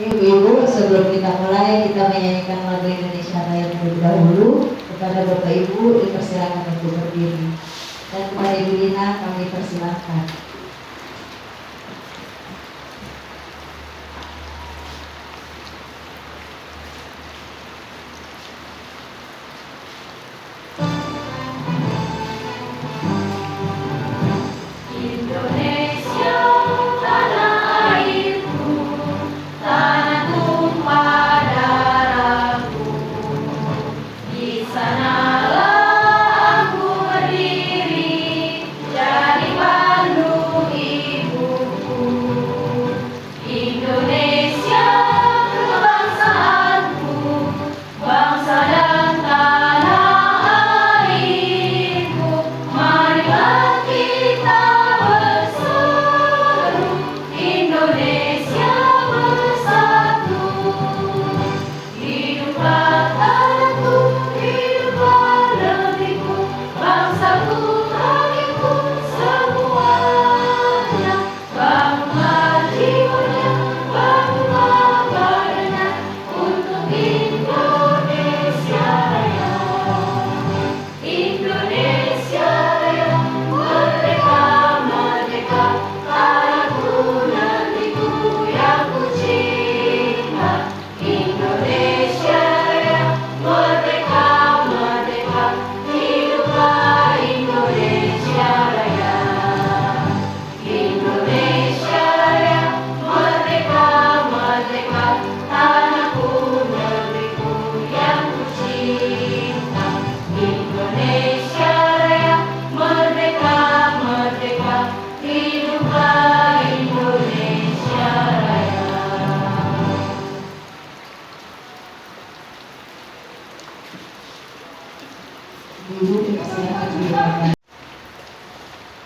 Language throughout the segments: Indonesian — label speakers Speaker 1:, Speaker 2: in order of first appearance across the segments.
Speaker 1: Ibu-ibu, sebelum kita mulai, kita menyanyikan lagu Indonesia Raya terlebih dahulu. Kepada Bapak Ibu dipersilakan untuk berdiri, dan kepada Ibu Dina kami persilakan.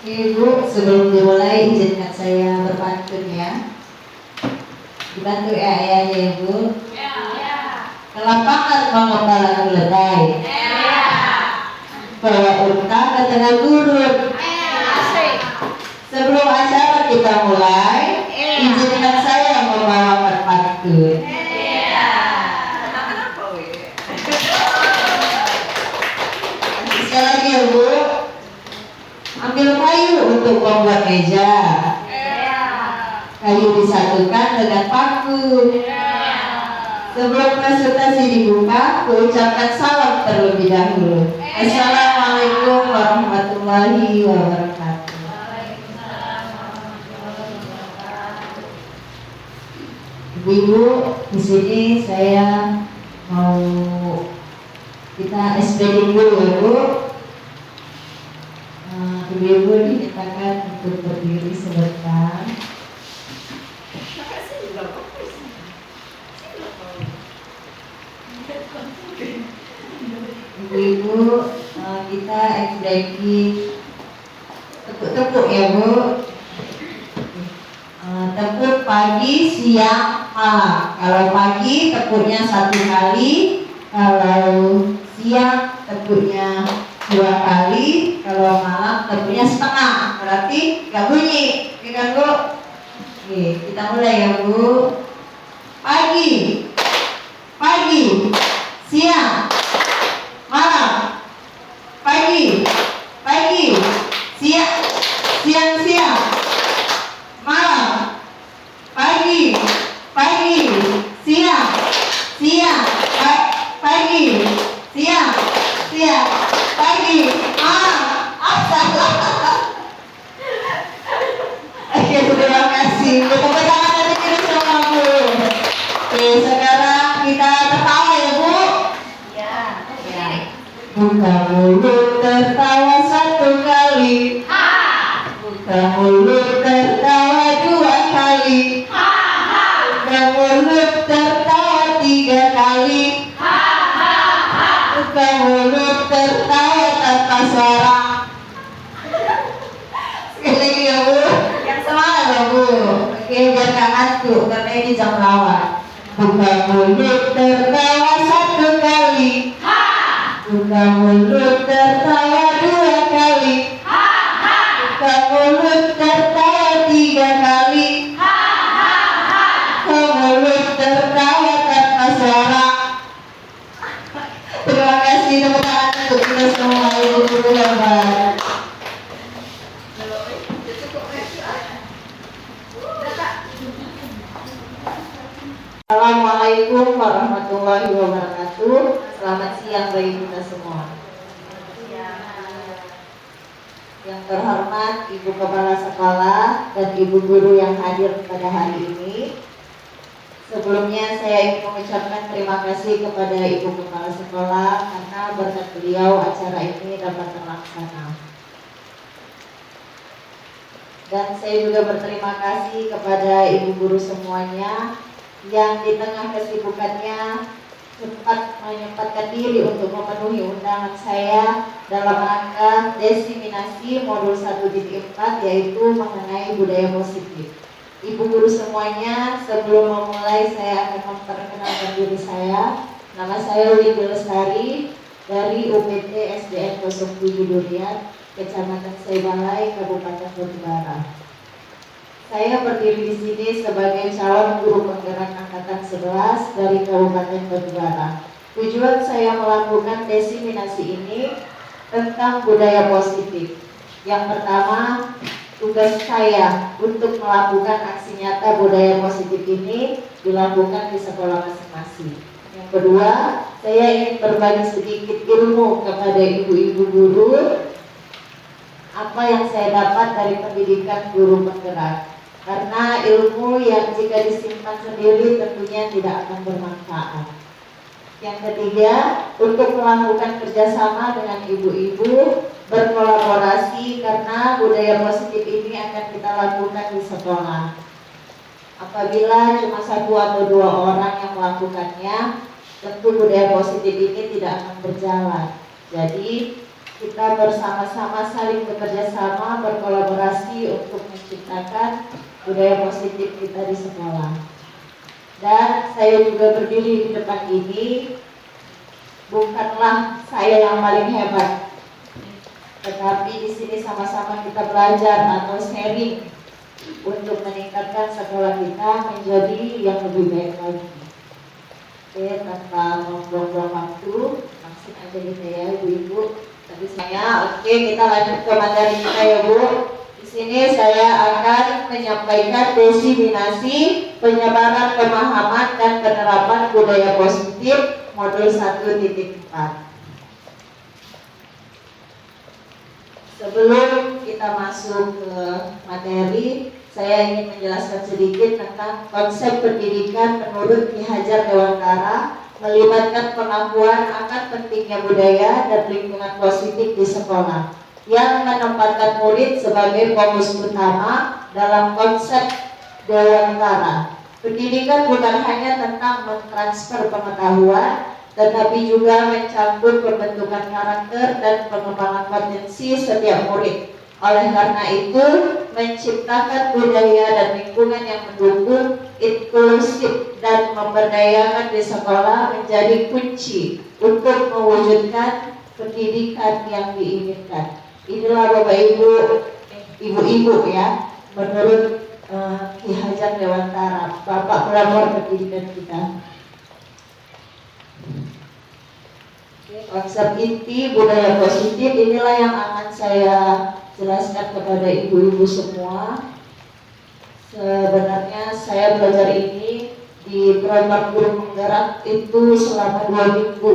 Speaker 1: Ibu, sebelum dimulai izinkan saya berpantun ya. Dibantu ya ayahnya Ibu. Ya. Kelapangan mengembala keledai. Ya. Bawa unta ke tengah gurun. Ya. Sebelum acara kita mulai, izinkan saya membawakan pantun. Ya. Sekali lagi ya Bu. Ambil kayu untuk membuat meja. Kayu disatukan dengan paku. Sebelum presentasi dibuka, ucapkan salam terlebih dahulu. Assalamualaikum warahmatullahi wabarakatuh. Ibu-ibu, di sini saya mau kita SPD dulu ya Bu. berdiri sebentar. Ibu-ibu, kita executive tepuk-tepuk ya Bu. Tepuk pagi, siang, malam. Kalau pagi tepuknya 1 kali, kalau siang tepuknya 2 kali, kalau malam tepuknya setengah. Berarti nggak bunyi, ya kan Bu? Oke, kita mulai ya Bu. Pagi, pagi, siang, malam. Pagi, pagi, siang, siang, malam. Pagi, pagi, siang, pagi, siang, pagi, malam. Oke, terima kasih. Tepuk tangan dari kiri semua Bu. Oke, sekarang kita tertawa ya Bu. Ya. Buka mulut tertawa 1 kali. Buka mulut tertawa 2 kali. Buka mulut tertawa 3 kali. Buka mulut tertawa tanpa suara. Sekali lagi ya Bu. Yang semangat ya Bu. Oke, biar gak ngantuk karena ini jam lawak. Buka mulut tertawa 1 kali. Buka mulut tertawa 2 kali. Buka mulut tertawa 3 kali. Buka mulut tertawa tanpa suara. Terima kasih, tepuk tangan untuk kita semua ibu-ibu yang baik. Assalamualaikum warahmatullahi wabarakatuh. Selamat siang bagi kita semua. Yang terhormat Ibu Kepala Sekolah dan Ibu Guru yang hadir pada hari ini. Sebelumnya saya ingin mengucapkan terima kasih kepada Ibu Kepala Sekolah karena berkat beliau acara ini dapat terlaksana. Dan saya juga berterima kasih kepada Ibu Guru semuanya yang di tengah kesibukannya sempat menyempatkan diri untuk memenuhi undangan saya dalam rangka desiminasi modul 1.4 yaitu mengenai budaya positif. Ibu guru semuanya, sebelum memulai saya akan memperkenalkan diri saya. Nama saya Windy Lestari dari UPT SDN 07 Durian, Kecamatan Saibalai, Kabupaten Batubara. Saya berdiri di sini sebagai calon guru penggerak angkatan 11 dari Kabupaten Batubara. Tujuan saya melakukan desiminasi ini tentang budaya positif. Yang pertama, tugas saya untuk melakukan aksi nyata budaya positif ini dilakukan di sekolah masing-masing. Yang kedua, saya ingin berbagi sedikit ilmu kepada ibu-ibu guru apa yang saya dapat dari pendidikan guru penggerak. Karena ilmu yang jika disimpan sendiri tentunya tidak akan bermanfaat. Yang ketiga, untuk melakukan kerjasama dengan ibu-ibu, berkolaborasi karena budaya positif ini akan kita lakukan di sekolah. Apabila cuma 1 atau 2 orang yang melakukannya, tentu budaya positif ini tidak akan berjalan. Jadi kita bersama-sama saling bekerja sama, berkolaborasi untuk menciptakan budaya positif kita di sekolah. Dan saya juga berdiri di depan ini bukanlah saya yang paling hebat, tetapi di sini sama-sama kita belajar atau sharing untuk meningkatkan sekolah kita menjadi yang lebih baik lagi. Oke, tanpa membuang-buang waktu, langsung aja gitu ya ibu-ibu. Tapi oke, kita lanjut ke materi kita ya Bu. Di sini saya akan menyampaikan desiminasi penyebaran pemahaman dan penerapan budaya positif modul 1.4. Sebelum kita masuk ke materi, saya ingin menjelaskan sedikit tentang konsep pendidikan menurut Ki Hajar Dewantara, melibatkan pengakuan akan pentingnya budaya dan lingkungan positif di sekolah. yang menempatkan murid sebagai fokus utama dalam konsep Dewantara. Pendidikan bukan hanya tentang mentransfer pengetahuan, tetapi juga mencakup pembentukan karakter dan pengembangan potensi setiap murid. Oleh karena itu, menciptakan budaya dan lingkungan yang mendukung, inklusif, dan memberdayakan di sekolah menjadi kunci untuk mewujudkan pendidikan yang diinginkan. Inilah Bapak Ibu, Ibu-ibu ya, menurut Ki Hajat Dewantara, Bapak pelopor pendidikan kita. Konsep inti budaya positif inilah yang akan saya jelaskan kepada ibu-ibu semua. Sebenarnya saya belajar ini di program guru penggerak itu selama 2 minggu,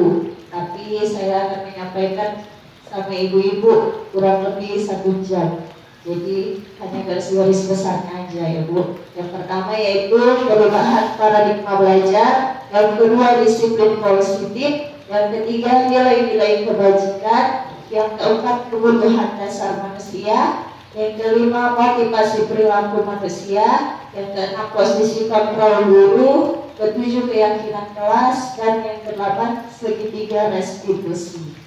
Speaker 1: tapi saya akan menyampaikan sama ibu-ibu kurang lebih 1 jam. Jadi hanya garis-garis besarnya aja ya Bu. Yang pertama yaitu perubahan paradigma belajar, yang kedua disiplin positif, yang ketiga nilai-nilai kebajikan, yang keempat kebutuhan dasar manusia, yang kelima motivasi perilaku manusia, yang keenam posisi kontrol guru, ketujuh keyakinan kelas, dan yang kedelapan segitiga restitusi.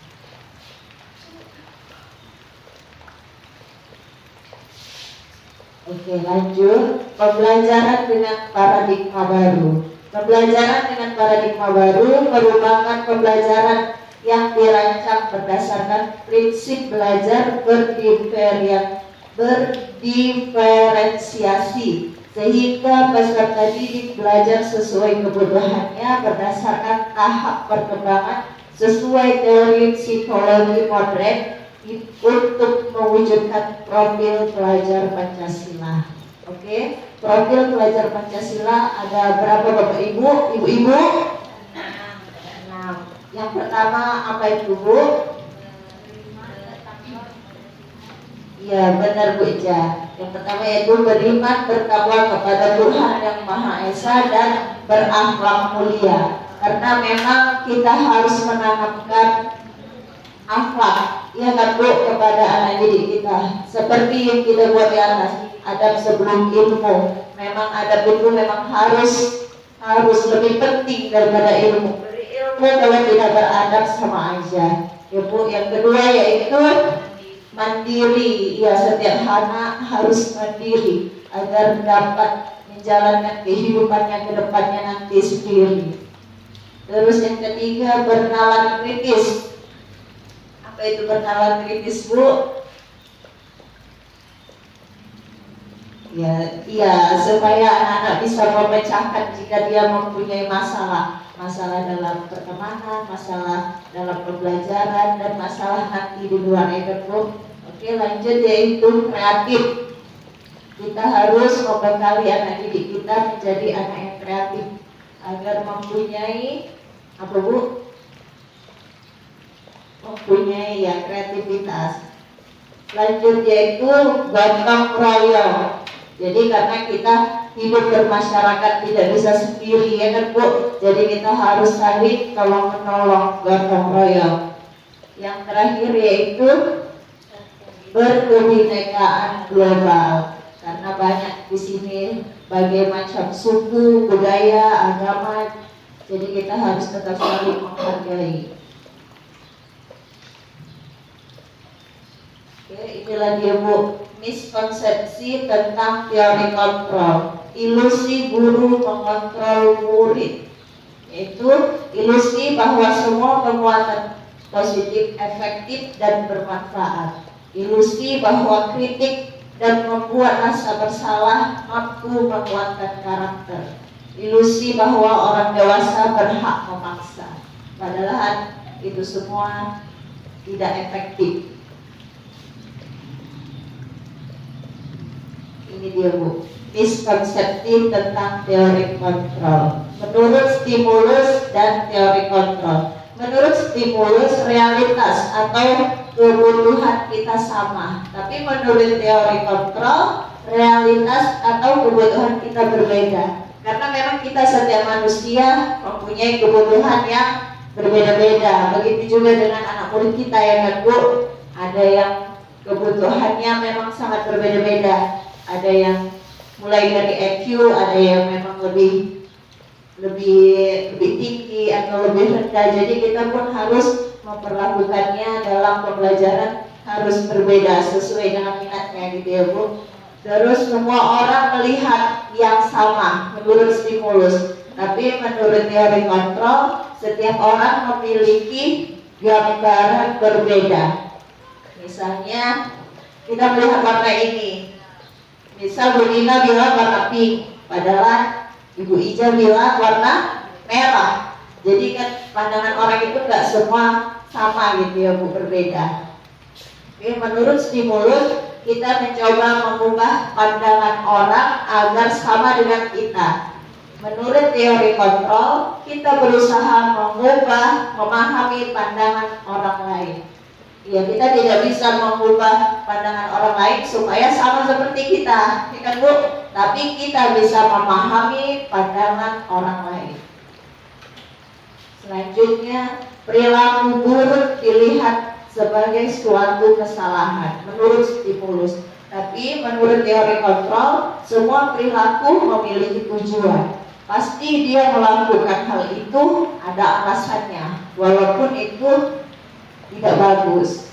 Speaker 1: Oke, lanjut. Pembelajaran dengan paradigma baru. Pembelajaran dengan paradigma baru merupakan pembelajaran yang dirancang berdasarkan prinsip belajar berdiferensiasi, sehingga peserta didik belajar sesuai kebutuhannya berdasarkan tahap perkembangan sesuai teori psikologi modern untuk mewujudkan profil pelajar Pancasila. Oke, profil pelajar Pancasila ada berapa Bapak Ibu? Ibu-ibu? 6. Yang pertama apa itu Bu? Iya benar Bu Ija. Yang pertama yaitu beriman bertakwa kepada Tuhan yang Maha Esa dan berakhlak mulia. Karena memang kita harus menanamkan akhlak, ya kan Bu, kepada anak didik kita. Seperti yang kita buat di atas, adab sebelum ilmu. Memang adab itu memang harus lebih penting daripada ilmu. Berilmu kalau tidak beradab sama aja. Ya Bu, yang kedua yaitu mandiri. Ya, setiap anak harus mandiri agar dapat menjalankan kehidupannya ke depannya nanti sendiri. Terus yang ketiga bernalar kritis. Apa itu bernalar kritis Bu? Ya, supaya anak-anak bisa memecahkan jika dia mempunyai masalah dalam pertemanan, masalah dalam pembelajaran, dan masalah nanti di luar itu Bu. Oke, lanjut yaitu kreatif. Kita harus membekali anak didik kita menjadi anak yang kreatif agar mempunyai apa Bu? Mempunyai ya kreativitas. Lanjut yaitu gotong royong. Jadi karena kita hidup bermasyarakat tidak bisa sendiri ya kan Bu. Jadi kita harus saling tolong menolong, gotong royong. Yang terakhir yaitu berkebinekaan global. Karena banyak di sini berbagai macam suku, budaya, agama. Jadi kita harus tetap saling menghargai. Oke, inilah dia Bu, miskonsepsi tentang teori kontrol. Ilusi guru mengontrol murid. Yaitu ilusi bahwa semua penguatan positif, efektif, dan bermanfaat. Ilusi bahwa kritik dan membuat rasa bersalah mampu menguatkan karakter. Ilusi bahwa orang dewasa berhak memaksa. Padahal itu semua tidak efektif. Ini dia Bu, miskonsepsi tentang teori kontrol. Menurut stimulus dan teori kontrol. Menurut stimulus realitas atau kebutuhan kita sama, tapi menurut teori kontrol realitas atau kebutuhan kita berbeda. Karena memang kita setiap manusia mempunyai kebutuhan yang berbeda-beda. Begitu juga dengan anak murid kita ya kan Bu. Ada yang kebutuhannya memang sangat berbeda-beda. Ada yang mulai dari EQ, ada yang memang lebih tinggi atau lebih rendah. Jadi kita pun harus memperlakukannya dalam pembelajaran harus berbeda sesuai dengan minatnya gitu ya Bu. Terus semua orang melihat yang sama menurut stimulus, tapi menurut teori kontrol setiap orang memiliki gambaran berbeda. Misalnya kita melihat warna ini, misal Bu Nina bilang warna pink, padahal Ibu Ija bilang warna merah. Jadi kan pandangan orang itu nggak semua sama gitu ya Bu, berbeda. Oke, menurut stimulus kita mencoba mengubah pandangan orang agar sama dengan kita. Menurut teori kontrol, kita berusaha mengubah, memahami pandangan orang lain. Ya, kita tidak bisa mengubah pandangan orang lain supaya sama seperti kita, ya kan Bu? Tapi kita bisa memahami pandangan orang lain. Selanjutnya, perilaku buruk dilihat sebagai suatu kesalahan menurut stimulus. Tapi menurut teori kontrol, semua perilaku memiliki tujuan. Pasti dia melakukan hal itu ada alasannya, walaupun itu tidak bagus.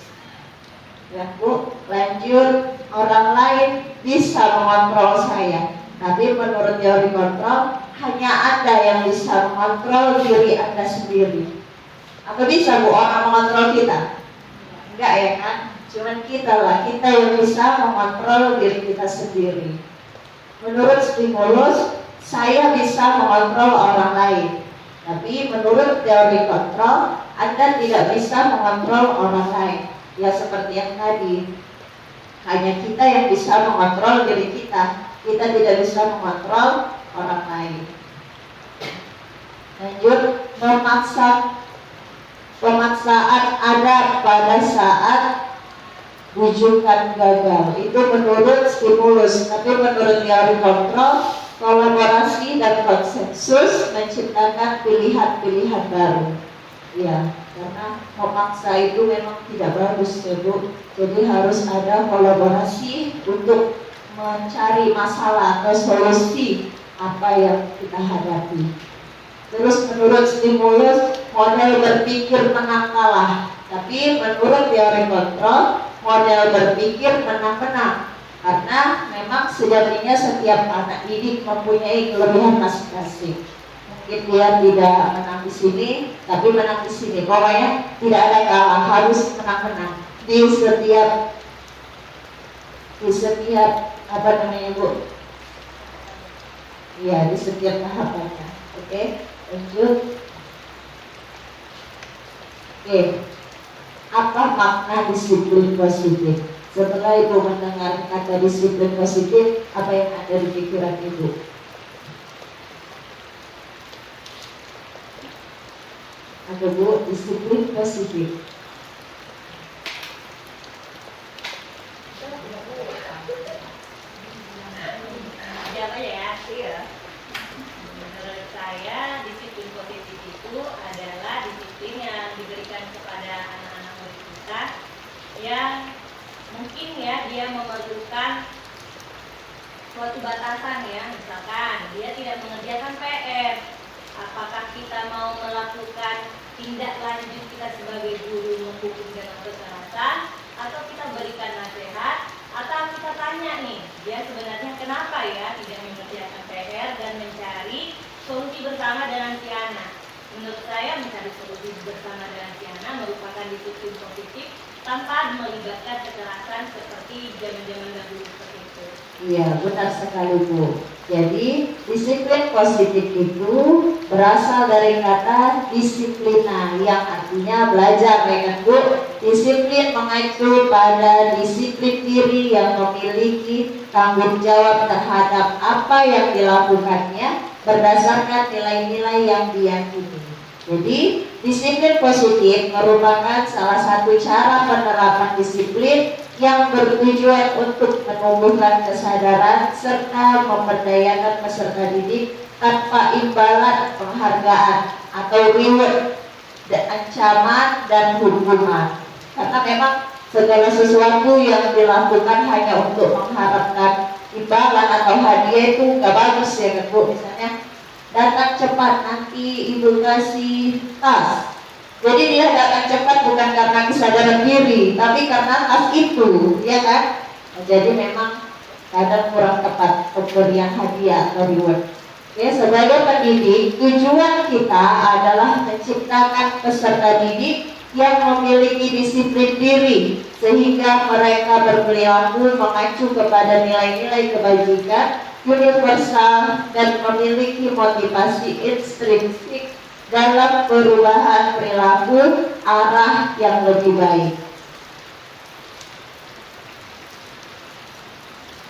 Speaker 1: Ya Bu, lanjut, orang lain bisa mengontrol saya, tapi menurut teori kontrol hanya Anda yang bisa mengontrol diri Anda sendiri. Apa bisa Bu orang mengontrol kita? Enggak ya kan? Cuman kita lah, kita yang bisa mengontrol diri kita sendiri. Menurut stimulus, saya bisa mengontrol orang lain. Tapi menurut teori kontrol, Anda tidak bisa mengontrol orang lain. Ya seperti yang tadi, hanya kita yang bisa mengontrol diri kita. Kita tidak bisa mengontrol orang lain. Lanjut, pemaksaan ada pada saat rujukan gagal. Itu menurut stimulus. Tapi menurut teori kontrol, kolaborasi dan konsensus menciptakan pilihan-pilihan baru. Ya, karena memaksa itu memang tidak bagus ya Bu. Jadi harus ada kolaborasi untuk mencari masalah atau solusi apa yang kita hadapi. Terus menurut stimulus, model berpikir menang kalah. Tapi menurut teori kontrol, model berpikir menang-menang. Karena memang sejatinya setiap anak didik mempunyai kelebihan masing-masing. Mungkin dia tidak menang di sini, tapi menang di sini. Pokoknya tidak ada kalah, harus menang-menang di setiap apa namanya Bu? Iya, di setiap tahapannya. Oke, lanjut. Oke, apa makna disiplin positif? Setelah Ibu mendengar kata disiplin positif, apa yang ada di pikiran Ibu? Ada Bu, disiplin positif.
Speaker 2: Siapa ya? Iya. Menurut saya disiplin positif itu adalah disiplin yang diberikan kepada anak-anak murid kita yang mungkin ya dia memerlukan suatu batasan ya, misalkan dia tidak mengerjakan PR. Apakah kita mau melakukan tindak lanjut kita sebagai guru menghukum dengan kekerasan, atau kita berikan nasihat, atau kita tanya nih dia sebenarnya kenapa ya tidak mengerjakan PR dan mencari solusi bersama dengan si anak. Menurut saya mencari solusi bersama dengan si anak merupakan disiplin positif tanpa melibatkan kekerasan seperti zaman-zaman dahulu seperti itu.
Speaker 1: Iya, benar sekali Bu. Jadi disiplin positif itu berasal dari kata disiplina yang artinya belajar, ya kan Bu? Disiplin mengacu pada disiplin diri yang memiliki tanggung jawab terhadap apa yang dilakukannya berdasarkan nilai-nilai yang diyakini. Jadi disiplin positif merupakan salah satu cara penerapan disiplin yang bertujuan untuk menumbuhkan kesadaran serta memberdayakan peserta didik tanpa imbalan penghargaan atau reward, ancaman dan hukuman. Karena memang Segala sesuatu yang dilakukan hanya untuk mengharapkan imbalan atau hadiah itu gak bagus ya kan Bu. Misalnya datang cepat nanti ibu kasih tas. Jadi dia datang cepat bukan karena kesadaran diri, tapi karena tas itu, ya kan? Nah, jadi memang kadang kurang tepat pemberian hadiah atau reward. Ya, sebagai pendidik, tujuan kita adalah menciptakan peserta didik yang memiliki disiplin diri sehingga mereka berperilaku mengacu kepada nilai-nilai kebajikan universal dan memiliki motivasi intrinsik dalam perubahan perilaku arah yang lebih baik.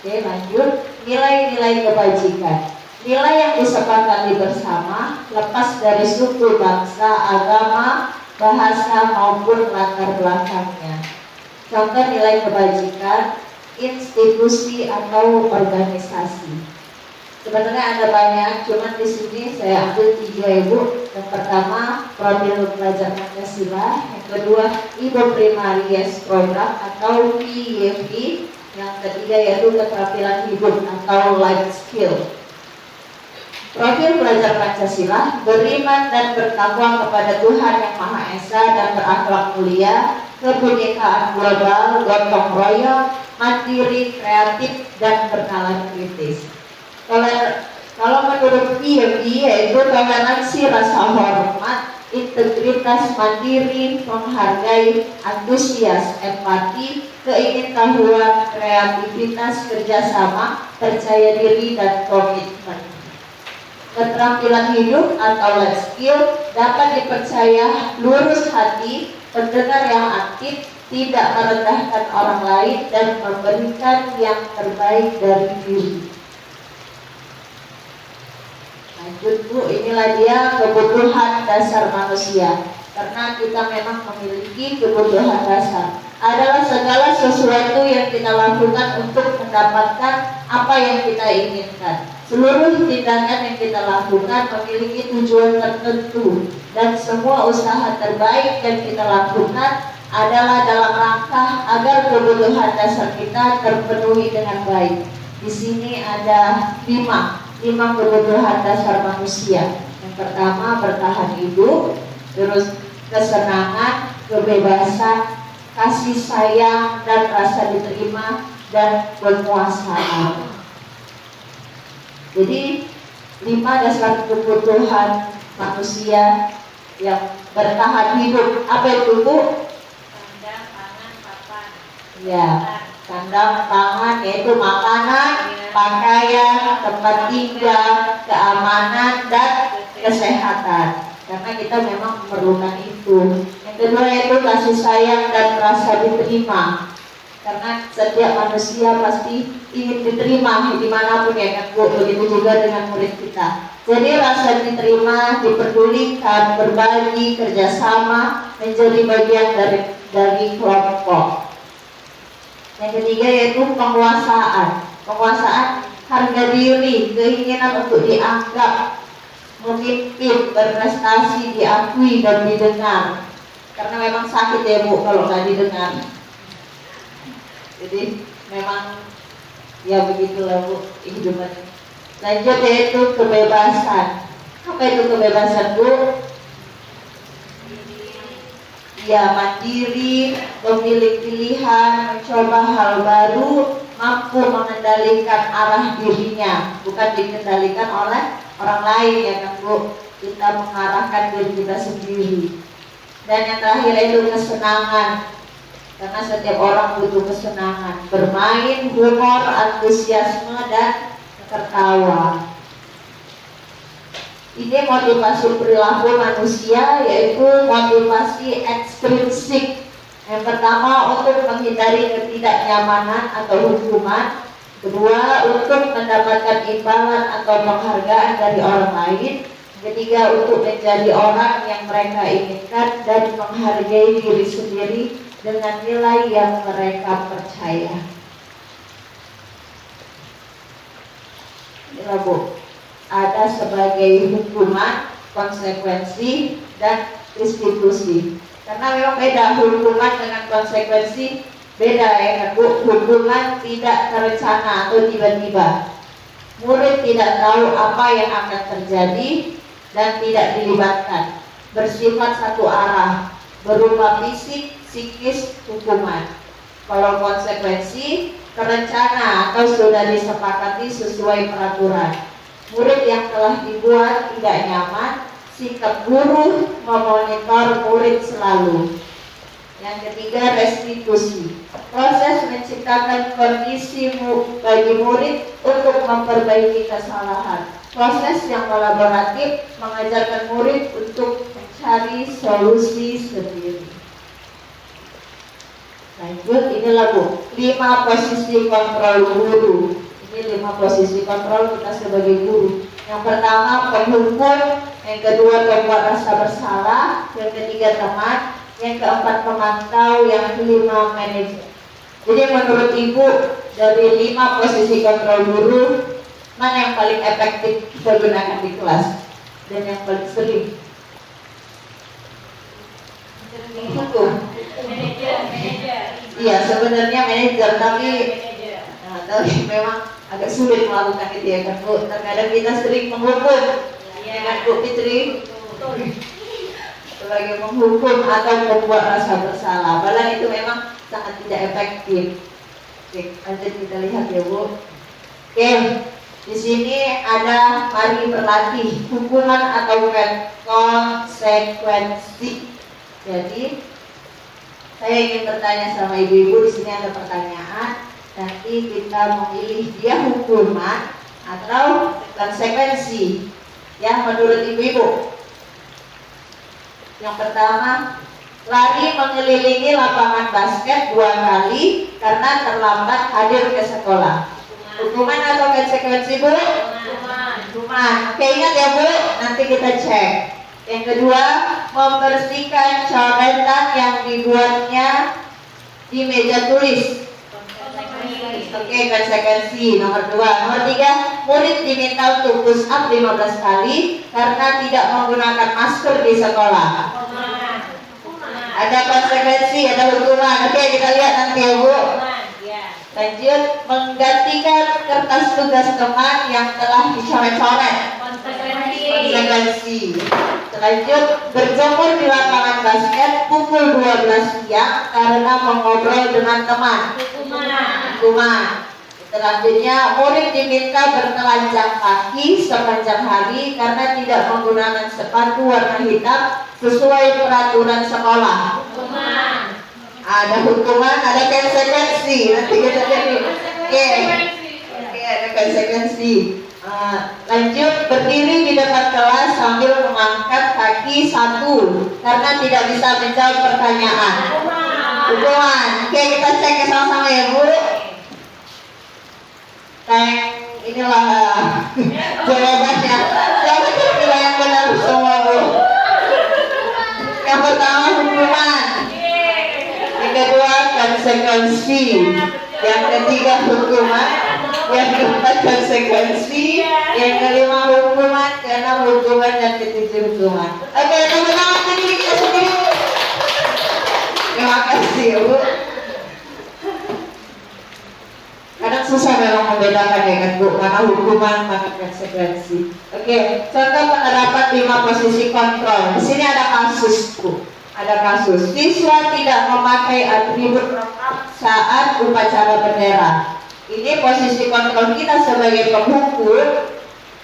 Speaker 1: Oke, lanjut. Nilai-nilai kebajikan. Nilai yang disepakati bersama lepas dari suku, bangsa, agama, bahasa maupun latar belakangnya. Contoh nilai kebajikan, institusi atau organisasi. Sebenarnya ada banyak, cuman di sini saya ambil 3 Ibu. Yang pertama, profil pelajar Pancasila. Yang kedua, Ibu Primaries Program atau PIEV. Yang ketiga yaitu keterampilan hidup atau life skill. Profil pelajar Pancasila: beriman dan bertakwa kepada Tuhan Yang Maha Esa dan berakhlak mulia, kebinekaan global, gotong royong, mandiri, kreatif, dan bernalar kritis. Kalau menurut PIEV yaitu toleransi, rasa hormat, integritas, mandiri, menghargai, antusias, empati, keingintahuan, kreativitas, kerjasama, percaya diri, dan komitmen. Keterampilan hidup atau life skill dapat dipercaya, lurus hati, pendengar yang aktif, tidak merendahkan orang lain, dan memberikan yang terbaik dari diri. Lanjut Bu, inilah dia kebutuhan dasar manusia. Karena kita memang memiliki kebutuhan dasar, adalah segala sesuatu yang kita lakukan untuk mendapatkan apa yang kita inginkan. Seluruh tindakan yang kita lakukan memiliki tujuan tertentu, dan semua usaha terbaik yang kita lakukan adalah dalam rangka agar kebutuhan dasar kita terpenuhi dengan baik. Di sini ada 5 kebutuhan dasar manusia. Yang pertama, bertahan hidup, terus kesenangan, kebebasan, kasih sayang dan rasa diterima, dan penguasaan. Jadi 5 dasar kebutuhan manusia yang bertahan hidup. Apa itu Bu?
Speaker 2: Kandang, pangan, papan.
Speaker 1: Ya, kandang, pangan yaitu makanan, pakaian, tempat tinggal, keamanan, dan kesehatan. Karena kita memang memerlukan itu. Yang kedua yaitu kasih sayang dan rasa diterima. Karena setiap manusia pasti ingin diterima dimanapun ya kan Bu. Begitu juga dengan murid kita. Jadi rasa diterima, diperdulikan, berbagi, kerjasama, menjadi bagian dari kelompok. Yang ketiga yaitu penguasaan. Penguasaan harga diri, keinginan untuk dianggap, memimpin, berprestasi, diakui dan didengar. Karena memang sakit ya Bu kalau nggak didengar. Jadi memang ya begitulah Bu kehidupan. Lanjut yaitu kebebasan. Apa itu kebebasan Bu? Ya, mandiri, memilih pilihan, mencoba hal baru, mampu mengendalikan arah dirinya, bukan dikendalikan oleh orang lain ya kan Bu. Kita mengarahkan diri kita sendiri. Dan yang terakhir itu kesenangan. Karena setiap orang butuh kesenangan, bermain, humor, antusiasme, dan tertawa. Ini motivasi perilaku manusia, yaitu motivasi ekstrinsik. Yang pertama untuk menghindari ketidaknyamanan atau hukuman. Kedua untuk mendapatkan imbalan atau penghargaan dari orang lain. Ketiga untuk menjadi orang yang mereka inginkan dan menghargai diri sendiri dengan nilai yang mereka percaya. Inilah Bu, ada sebagai hukuman, konsekuensi, dan restitusi. Karena memang beda hukuman dengan konsekuensi, beda ya kan Bu. Hukuman tidak terencana atau tiba-tiba. Murid tidak tahu apa yang akan terjadi dan tidak dilibatkan. Bersifat satu arah, berupa fisik, psikis, hukuman. Kalau konsekuensi terencana atau sudah disepakati sesuai peraturan. Murid yang telah dibuat tidak nyaman, sikap guru memonitor murid selalu. Yang ketiga, restitusi. Proses menciptakan kondisi bagi murid untuk memperbaiki kesalahan. Proses yang kolaboratif mengajarkan murid untuk mencari solusi sendiri. Lanjut, inilah Bu, 5 posisi kontrol guru. Ini 5 posisi kontrol kita sebagai guru. Yang pertama penghukum, yang kedua pembuat rasa bersalah, yang ketiga teman, yang keempat pemantau, yang kelima manajer. Jadi menurut Ibu, dari 5 posisi kontrol guru, mana yang paling efektif kita gunakan di kelas dan yang paling sering? Hukum. Iya, sebenarnya manajer, tapi memang agak sulit melakukan itu ya kan Bu. Terkadang kita sering menghukum, ya kan Bu Fitri? Sebagai menghukum atau membuat rasa bersalah, padahal itu memang sangat tidak efektif. Oke, lanjut kita lihat ya Bu. Oke, di sini ada mari berlatih hukuman atau konsekuensi. Jadi saya ingin bertanya sama ibu-ibu, di sini ada pertanyaan. Nanti kita memilih dia hukuman atau konsekuensi yang menurut ibu-ibu. Yang pertama, lari mengelilingi lapangan basket 2 kali karena terlambat hadir ke sekolah. Hukuman atau konsekuensi Bu? Hukuman. Oke, ingat ya Bu, nanti kita cek. Yang kedua, membersihkan coretan yang dibuatnya di meja tulis. Oke, konsekuensi. Nomor 2. Nomor 3, murid diminta untuk push up 15 kali karena tidak menggunakan masker di sekolah. Ada konsekuensi, ada hukuman. Oke, kita lihat nanti ya Bu. Lanjut, menggantikan kertas tugas teman yang telah dicoret-coret. Konsekuensi. Lanjut, berjemur di lapangan basket pukul 12 siang karena mengobrol dengan teman. Hukuman. Selanjutnya, murid diminta bertelanjang kaki sepanjang hari karena tidak menggunakan sepatu warna hitam sesuai peraturan sekolah. Ada hukuman, ada konsekuensi. Nanti kita jadi. Oke, ada konsekuensi. Lanjut, berdiri di depan kelas sambil mengangkat kaki 1 karena tidak bisa menjawab pertanyaan. Hukuman. Oke, kita cek sama-sama ya Bu. Inilah jawabannya. Jangan pilih yang benar semua Bu. Yang pertama hukuman, yang kedua konsekuensi, yang ketiga hukuman, yang keempat konsekuensi, yang kelima hukuman, keenam hukuman, dan ketujuh hukuman. Oke, teman-teman sendiri kita sendiri. Terima kasih Bu. Kadang susah memang membedakan ya kan Bu, mana hukuman, mana konsekuensi. Oke, contoh penerapan 5 posisi kontrol. Di sini ada kasus Bu. Ada kasus siswa tidak memakai atribut lengkap saat upacara bendera. Ini posisi kontrol kita sebagai penghukum,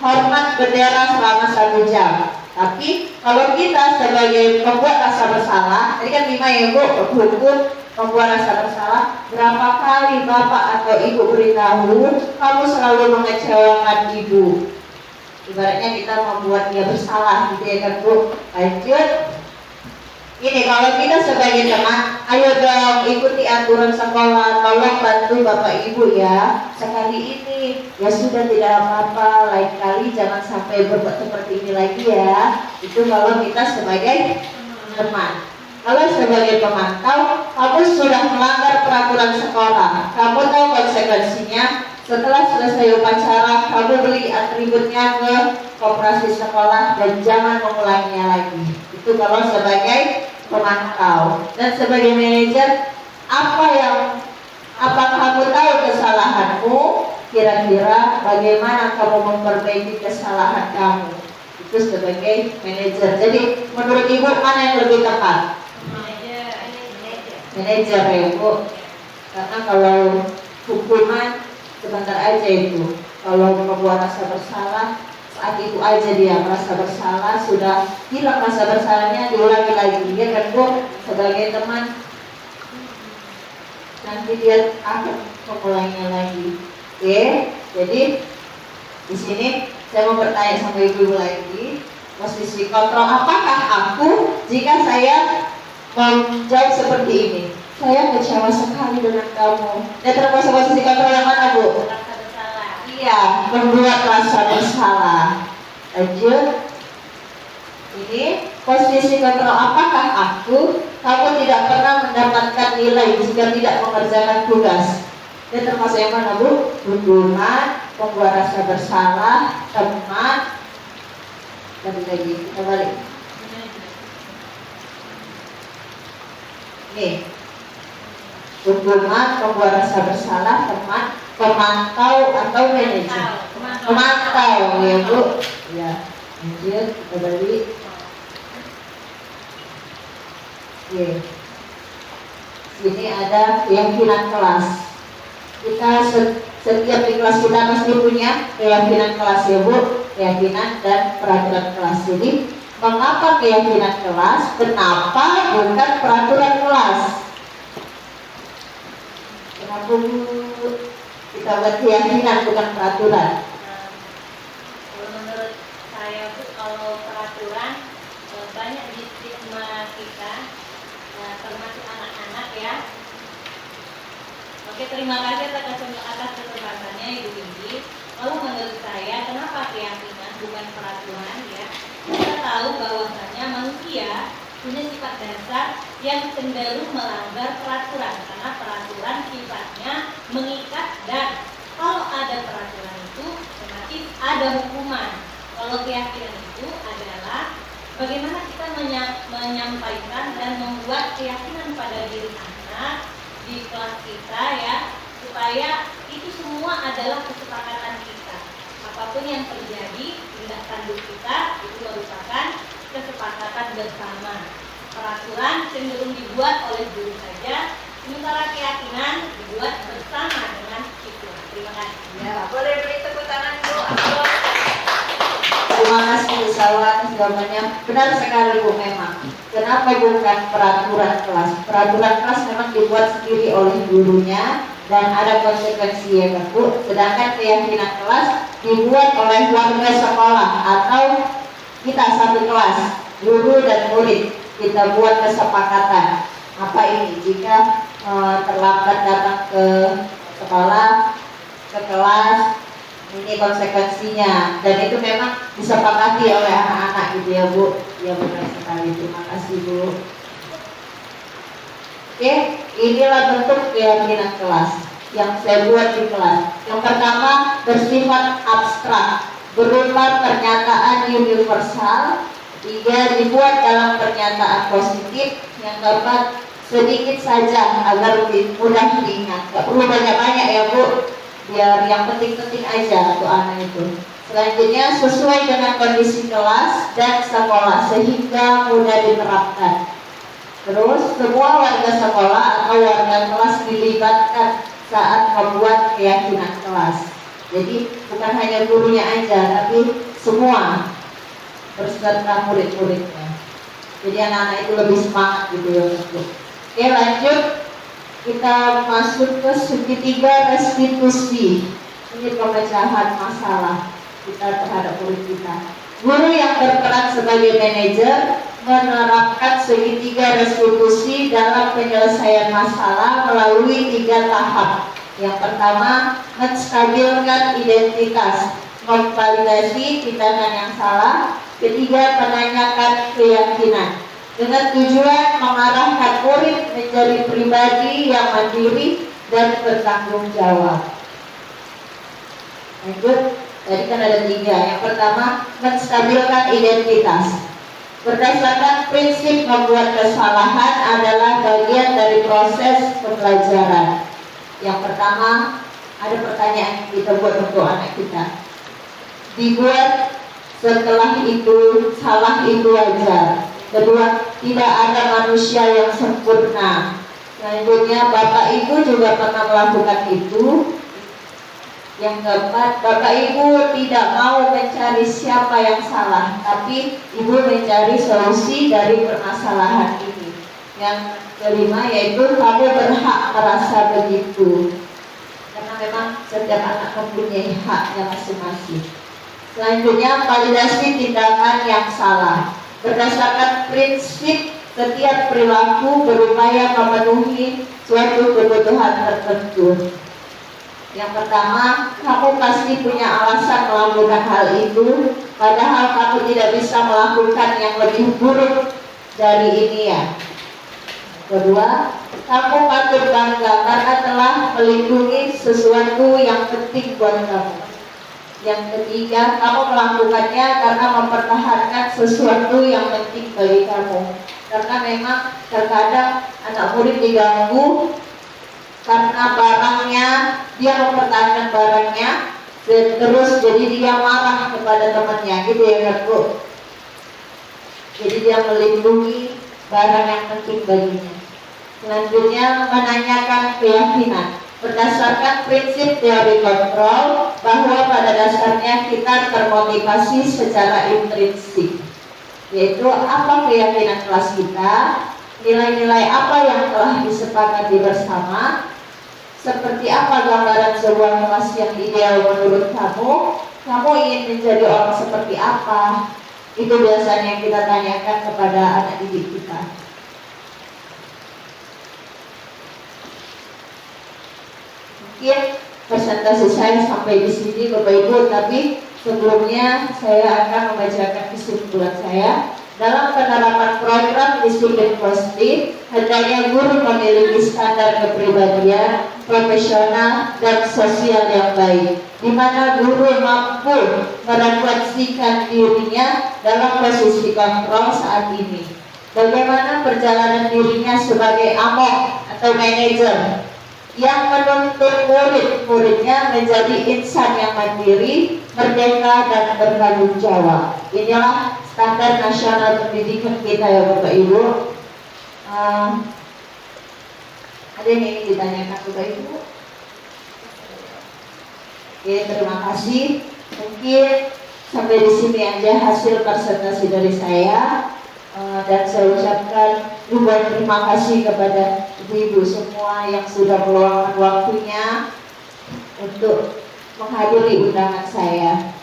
Speaker 1: hormat bendera selama 1 jam. Tapi kalau kita sebagai pembuat rasa bersalah, tadi kan 5 ya Bu, penghukum, membuat rasa bersalah, berapa kali Bapak atau Ibu beritahu kamu selalu mengecewakan Ibu. Ibaratnya kita membuat dia bersalah gitu ya kan Bu. Lanjut. Ini kalau kita sebagai teman, ayo dong ikuti aturan sekolah, tolong bantu Bapak Ibu ya. Sekali ini ya sudah tidak apa-apa, lain kali jangan sampai berbuat seperti ini lagi ya. Itu kalau kita sebagai teman. Kalau sebagai pemantau, kamu sudah melanggar peraturan sekolah. Kamu tahu konsekuensinya. Setelah selesai upacara, kamu beli atributnya ke koperasi sekolah dan jangan mengulanginya lagi. Itu kalau sebagai pemantau. Dan sebagai manajer, apakah kamu tahu kesalahanmu? Kira-kira bagaimana kamu memperbaiki kesalahan kamu? Itu sebagai manajer. Jadi menurut Ibu mana yang lebih tepat? Manajer ya Bu. Karena kalau hukuman sebentar aja itu. Kalau membuat rasa bersalah, saat itu aja dia merasa bersalah, sudah hilang rasa bersalahnya, diulangi lagi. Dia kan Bu, sebagai teman, nanti dia akan memulainya lagi. Oke, jadi di sini saya mau bertanya sama ibu lagi, posisi kontrol, apakah aku jika saya menjawab seperti ini, saya kecewa sekali dengan kamu. Dan termasuk posisi kontrol yang mana Bu?
Speaker 2: Rasa bersalah.
Speaker 1: Iya, membuat rasa bersalah. Lanjut. Ini posisi kontrol, apakah kamu tidak pernah mendapatkan nilai jika tidak mengerjakan tugas. Dan termasuk yang mana Bu? Hukuman, membuat rasa bersalah, teman. Lagi, kita balik. Nih, hukuman, membuat rasa bersalah, teman, pemantau atau manajer. Pemantau ya Bu. Ya, lanjut, kita balik. Oke. Sini ada keyakinan kelas. Kita setiap di kelas kita pasti punya keyakinan kelas ya Bu, keyakinan dan peraturan kelas. Jadi mengapa keyakinan kelas? Kenapa bukan peraturan kelas? Kenapa Bu kita buat keyakinan bukan peraturan?
Speaker 2: Kalau menurut saya Bu, kalau peraturan banyak di stigma kita, termasuk anak-anak ya. Oke, terima kasih atas kesempatannya Ibu Windy. Lalu menurut saya, kenapa keyakinan bukan peraturan ya? Kita tahu bahwasanya manusia punya sifat dasar yang cenderung melanggar peraturan, karena peraturan sifatnya mengikat, dan kalau ada peraturan itu otomatis ada hukuman. Kalau keyakinan itu adalah bagaimana kita menyampaikan dan membuat keyakinan pada diri anak di kelas kita ya, supaya itu semua adalah kesepakatan kita. Apapun yang terjadi, tindak tanduk kita itu merupakan kesepakatan bersama. Peraturan cenderung dibuat oleh guru saja, sementara keyakinan dibuat bersama dengan siswa. Terima kasih.
Speaker 3: Ya, boleh beri tepuk tangan Bu. Aplus.
Speaker 1: Terima kasih Bu Salwa atas jawabannya. Benar sekali Bu, memang. Kenapa bukan peraturan kelas? Peraturan kelas memang dibuat sendiri oleh gurunya dan ada konsekuensi ya kan Bu. Sedangkan keyakinan kelas dibuat oleh warga sekolah atau kita satu kelas, guru dan murid. Kita buat kesepakatan. Apa ini? Jika terlambat datang ke sekolah, ke kelas, ini konsekuensinya, dan itu memang disepakati oleh anak-anak gitu ya Bu. Ya benar sekali, terima kasih Bu. Oke, inilah bentuk keyakinan kelas yang saya buat di kelas. Yang pertama bersifat abstrak, berupa pernyataan universal. Tiga, dibuat dalam pernyataan positif yang dapat sedikit saja agar lebih mudah diingat. Gak perlu banyak-banyak ya Bu, biar yang penting-penting aja untuk anak itu. Selanjutnya sesuai dengan kondisi kelas dan sekolah sehingga mudah diterapkan. Terus semua warga sekolah atau warga kelas dilibatkan saat membuat keyakinan kelas. Jadi bukan hanya gurunya aja, tapi semua berserta murid-muridnya. Jadi anak-anak itu lebih semangat gitu ya. Oke, lanjut. Kita masuk ke segitiga restitusi. Ini pemecahan masalah kita terhadap murid kita. Guru yang berperan sebagai manajer menerapkan segitiga restitusi dalam penyelesaian masalah melalui 3 tahap. Yang pertama, menstabilkan identitas, memvalidasi tindakan yang salah. Ketiga, menanyakan keyakinan dengan tujuan mengarahkan murid menjadi pribadi yang mandiri dan bertanggung jawab. Lanjut, tadi kan ada 3. Yang pertama, menstabilkan identitas. Berdasarkan prinsip membuat kesalahan adalah bagian dari proses pembelajaran. Yang pertama, ada pertanyaan yang kita buat untuk anak kita. Dibuat, setelah itu salah itu wajar. Kedua, tidak ada manusia yang sempurna. Selanjutnya, Bapak Ibu juga pernah melakukan itu. Yang keempat, Bapak Ibu tidak mau mencari siapa yang salah, tapi Ibu mencari solusi dari permasalahan ini. Yang kelima yaitu kamu berhak merasa begitu, karena memang setiap anak mempunyai haknya masing-masing. Selanjutnya, validasi tindakan yang salah. Berdasarkan prinsip setiap perilaku berupaya memenuhi suatu kebutuhan tertentu. Yang pertama, kamu pasti punya alasan melakukan hal itu, padahal kamu tidak bisa melakukan yang lebih buruk dari ini ya. Kedua, kamu patut bangga karena telah melindungi sesuatu yang penting buat kamu. Yang ketiga, kamu melakukannya karena mempertahankan sesuatu yang penting bagi kamu. Karena memang terkadang anak murid diganggu karena barangnya, dia mempertahankan barangnya, terus jadi dia marah kepada temannya, gitu ya kan Bu? Jadi dia melindungi barang yang penting baginya. Selanjutnya, menanyakan keyakinan. Berdasarkan prinsip teori kontrol, bahwa pada dasarnya kita termotivasi secara intrinsik, yaitu apa keyakinan kelas kita, nilai-nilai apa yang telah disepakati bersama, seperti apa gambaran sebuah kelas yang ideal menurut kamu, kamu ingin menjadi orang seperti apa. Itu biasanya yang kita tanyakan kepada anak didik kita. Mungkin presentasi saya sampai di sini Bapak Ibu, tapi sebelumnya saya akan membacakan kesimpulan saya. Dalam penerapan program disiplin positif, hendaknya guru memiliki standar kepribadian, profesional, dan sosial yang baik, di mana guru mampu merefleksikan dirinya dalam posisi kontrol saat ini. Bagaimana perjalanan dirinya sebagai amok atau manajer yang menuntut murid-muridnya menjadi insan yang mandiri, merdeka, dan bertanggung jawab. Inilah standar nasional pendidikan kita ya Bapak Ibu. Ada yang ingin ditanyakan Bapak Ibu? Oke, terima kasih. Mungkin sampai di sini aja hasil presentasi dari saya. Dan saya ucapkan ribuan terima kasih kepada ibu-ibu semua yang sudah meluangkan waktunya untuk menghadiri undangan saya.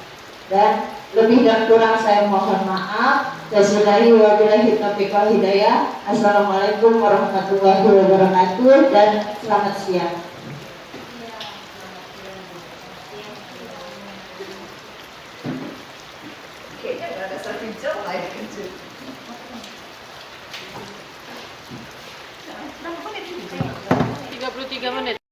Speaker 1: Dan lebih dan kurang saya mohon maaf. Wabillahi taufiq wal hidayah. Assalamualaikum warahmatullahi wabarakatuh dan selamat siang.
Speaker 3: Kayaknya nggak ada satu jam lagi kecil.
Speaker 2: 33 menit.